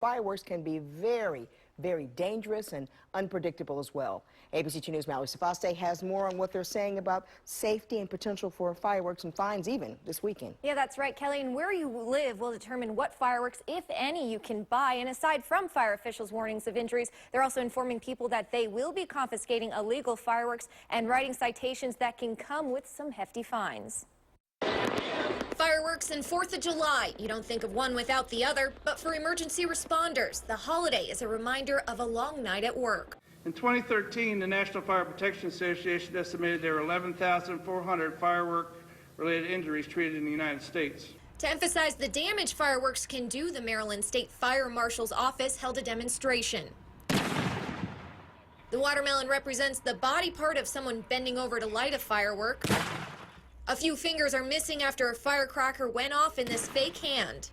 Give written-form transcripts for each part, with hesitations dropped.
Fireworks can be very, very dangerous and unpredictable as well. ABC 2 News' Mallory Safaste has more on what they're saying about safety and potential for fireworks and fines even this weekend. Yeah, that's right, Kelly. And where you live will determine what fireworks, if any, you can buy. And aside from fire officials' warnings of injuries, they're also informing people that they will be confiscating illegal fireworks and writing citations that can come with some hefty fines. Fireworks and 4th of July. You don't think of one without the other, but for emergency responders, the holiday is a reminder of a long night at work. In 2013, the National Fire Protection Association estimated there were 11,400 firework-related injuries treated in the United States. To emphasize the damage fireworks can do, the Maryland State Fire Marshal's office held a demonstration. The watermelon represents the body part of someone bending over to light a firework. A few fingers are missing after a firecracker went off in this fake hand.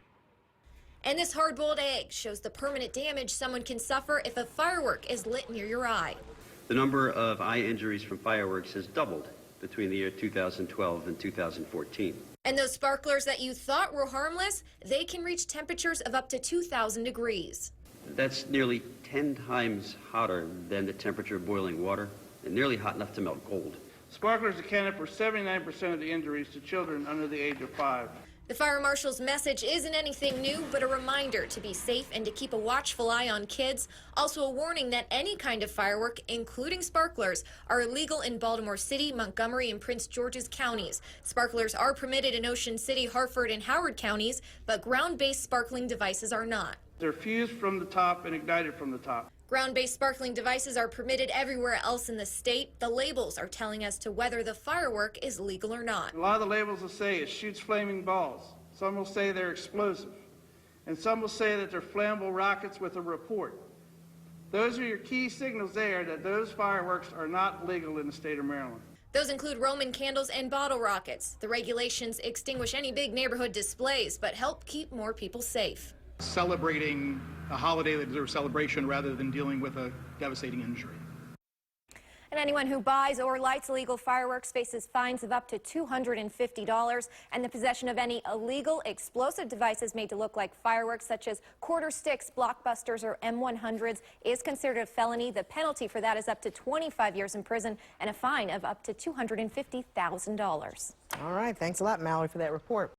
And this hard-boiled egg shows the permanent damage someone can suffer if a firework is lit near your eye. The number of eye injuries from fireworks has doubled between the year 2012 and 2014. And those sparklers that you thought were harmless, they can reach temperatures of up to 2,000 degrees. That's nearly 10 times hotter than the temperature of boiling water and nearly hot enough to melt gold. Sparklers accounted for 79% of the injuries to children under the age of 5. The fire marshal's message isn't anything new, but a reminder to be safe and to keep a watchful eye on kids. Also a warning that any kind of firework, including sparklers, are illegal in Baltimore City, Montgomery, and Prince George's counties. Sparklers are permitted in Ocean City, Harford, and Howard counties, but ground-based sparkling devices are not. They're fused from the top and ignited from the top. Ground-based sparkling devices are permitted everywhere else in the state. The labels are telling us to whether the firework is legal or not. A lot of the labels will say it shoots flaming balls. Some will say they're explosive. And some will say that they're flammable rockets with a report. Those are your key signals there that those fireworks are not legal in the state of Maryland. Those include Roman candles and bottle rockets. The regulations extinguish any big neighborhood displays, but help keep more people safe. Celebrating a holiday that deserves celebration rather than dealing with a devastating injury. And anyone who buys or lights illegal fireworks faces fines of up to $250, and the possession of any illegal explosive devices made to look like fireworks, such as quarter sticks, blockbusters, or M100s, is considered a felony. The penalty for that is up to 25 years in prison and a fine of up to $250,000. All right, thanks a lot, Mallory, for that report.